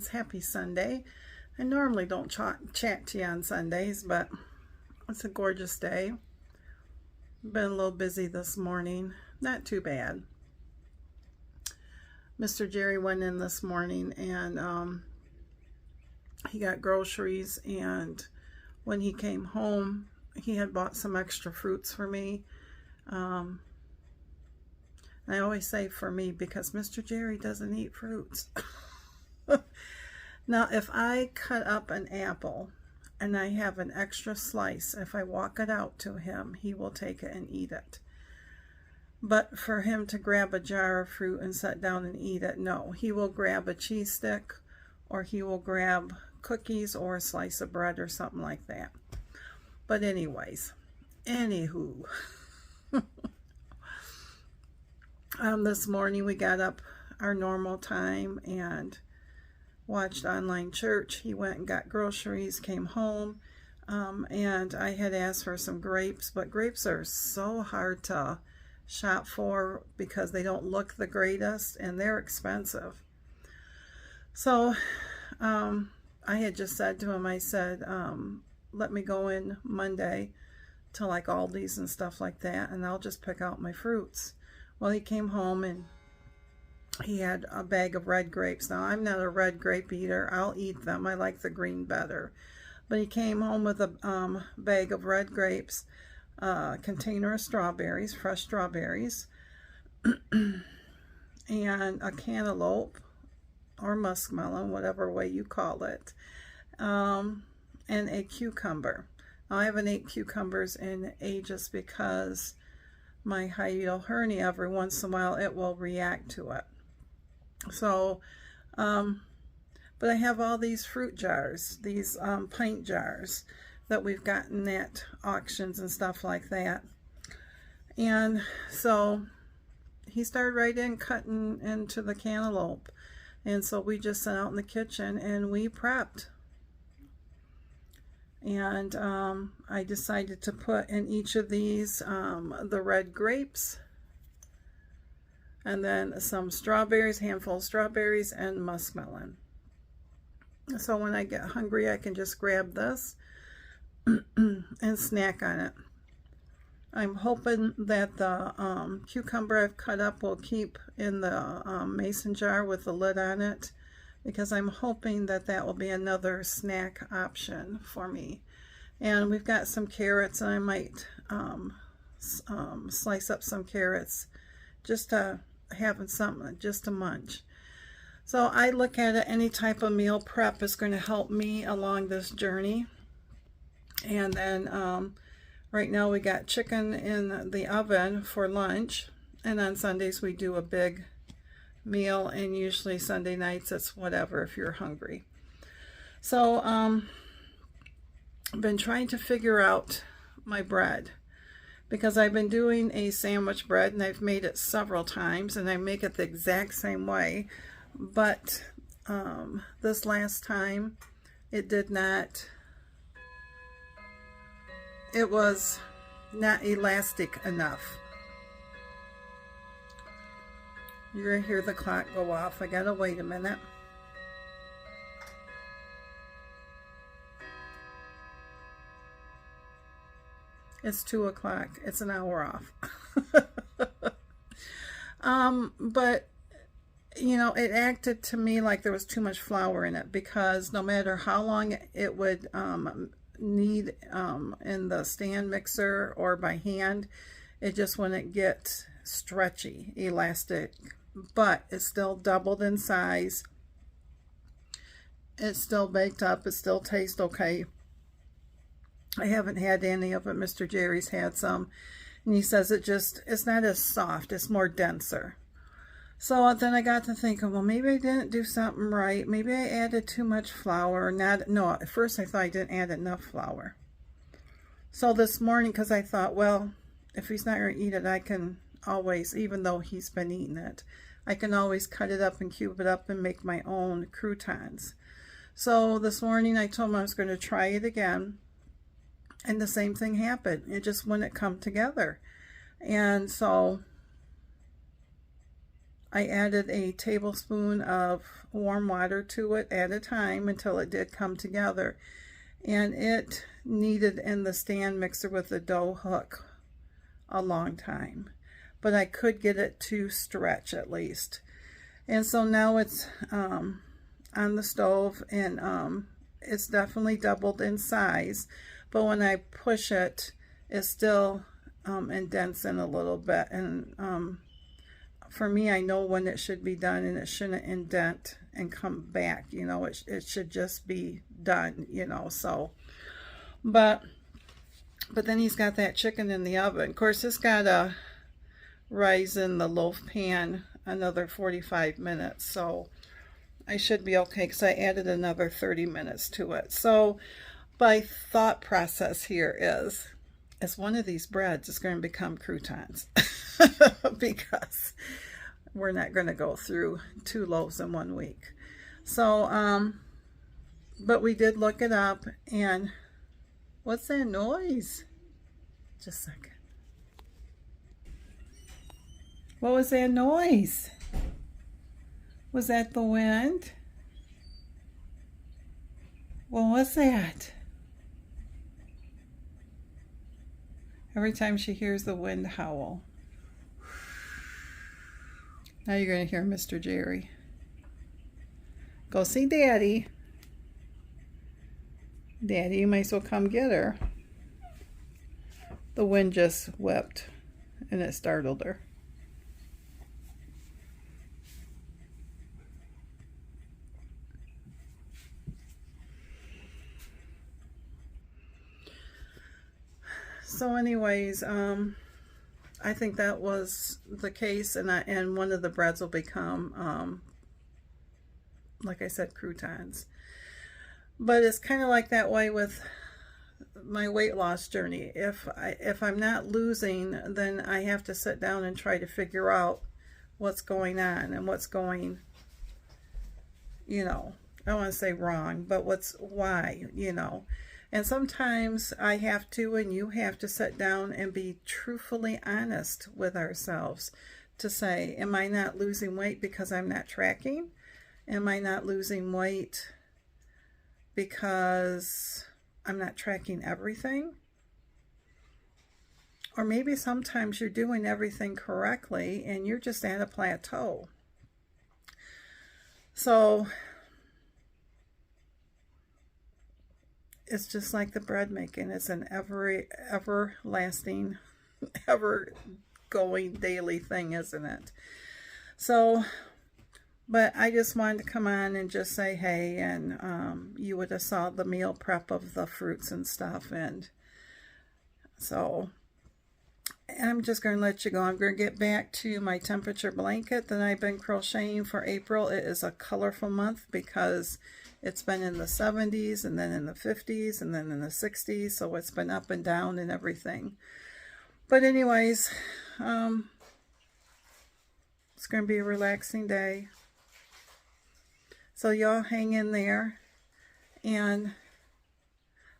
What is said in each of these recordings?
friends, happy Sunday. I normally don't chat to you on Sundays, but it's a gorgeous day. Been a little busy this morning, not too bad. Mr. Jerry went in this morning and he got groceries, and when he came home he had bought some extra fruits for me. I always say for me because Mr. Jerry doesn't eat fruits. Now, if I cut up an apple and I have an extra slice, if I walk it out to him, he will take it and eat it. But for him to grab a jar of fruit and sit down and eat it, no. He will grab a cheese stick, or he will grab cookies or a slice of bread or something like that. But anyways, anywho. This morning we got up our normal time and watched online church. He went and got groceries, came home, and I had asked for some grapes, but grapes are so hard to shop for because they don't look the greatest and they're expensive. So I had just said to him, I said, let me go in Monday to like Aldi's and stuff like that, and I'll just pick out my fruits. Well, he came home and he had a bag of red grapes. Now, I'm not a red grape eater. I'll eat them. I like the green better. But he came home with a bag of red grapes, a container of strawberries, fresh strawberries, and a cantaloupe or muskmelon, whatever way you call it, and a cucumber. Now, I haven't ate cucumbers in ages because my hiatal hernia, every once in a while, it will react to it. So, but I have all these fruit jars, these pint jars that we've gotten at auctions and stuff like that. And so he started right in cutting into the cantaloupe. And so we just sat out in the kitchen and we prepped. And I decided to put in each of these the red grapes, and then some strawberries, handful of strawberries, and muskmelon. So when I get hungry, I can just grab this and snack on it. I'm hoping that the cucumber I've cut up will keep in the mason jar with the lid on it, because I'm hoping that that will be another snack option for me. And we've got some carrots, and I might slice up some carrots just to have something, just to munch. So I look at it, any type of meal prep is going to help me along this journey. And then right now we got chicken in the oven for lunch, and on Sundays we do a big meal, and usually Sunday nights it's whatever if you're hungry. So I've been trying to figure out my bread, because I've been doing a sandwich bread and I've made it several times and I make it the exact same way, but this last time it did not, it was not elastic enough. You're gonna hear the clock go off. I gotta wait a minute. It's 2 o'clock. It's an hour off. But you know, it acted to me like there was too much flour in it, because no matter how long it would knead in the stand mixer or by hand, it just wouldn't get stretchy, elastic. But it still doubled in size. It's still baked up. It still tastes okay. I haven't had any of it. Mr. Jerry's had some, and he says it's not as soft, it's more denser. So then I got to thinking, well, maybe I didn't do something right. Maybe I added too much flour. No, at first I thought I didn't add enough flour. So this morning, because I thought, well, if he's not going to eat it, I can always, even though he's been eating it, I can always cut it up and cube it up and make my own croutons. So this morning I told him I was going to try it again. And the same thing happened. It just wouldn't come together. And so I added a tablespoon of warm water to it at a time until it did come together. And it kneaded in the stand mixer with the dough hook a long time. But I could get it to stretch at least. And so now it's on the stove, and it's definitely doubled in size. But when I push it, it still indents in a little bit. And for me, I know when it should be done, and it shouldn't indent and come back. You know, it should just be done, you know. So, but then he's got that chicken in the oven. Of course, it's got to rise in the loaf pan another 45 minutes. So I should be okay because I added another 30 minutes to it. So my thought process here is one of these breads is going to become croutons because we're not going to go through 2 loaves in 1 week. So, but we did look it up, and what's that noise? Just a second. What was that noise? Was that the wind? What was that? Every time she hears the wind howl. Now you're going to hear Mr. Jerry. Go see Daddy. Daddy, you might as well come get her. The wind just whipped and it startled her. So anyways, I think that was the case, and one of the breads will become, like I said, croutons. But it's kind of like that way with my weight loss journey. If I'm not losing, then I have to sit down and try to figure out what's going on and what's going, you know, I don't want to say wrong, but why, you know. And sometimes I have to, and you have to sit down and be truthfully honest with ourselves to say, am I not losing weight because I'm not tracking? Am I not losing weight because I'm not tracking everything? Or maybe sometimes you're doing everything correctly and you're just at a plateau. So it's just like the bread making. It's an everlasting, ever-going daily thing, isn't it? So, but I just wanted to come on and just say, hey, and you would have saw the meal prep of the fruits and stuff. And so I'm just going to let you go. I'm going to get back to my temperature blanket that I've been crocheting for April. It is a colorful month because it's been in the 70s and then in the 50s and then in the 60s. So it's been up and down and everything. But anyways, it's going to be a relaxing day. So y'all hang in there and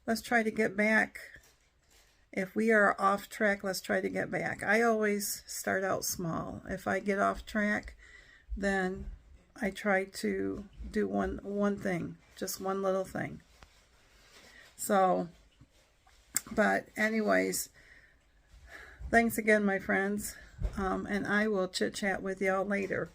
let's try to get back. If we are off track, let's try to get back. I always start out small. If I get off track, then I try to do one thing, just one little thing. So, but anyways, thanks again, my friends, and I will chit chat with y'all later.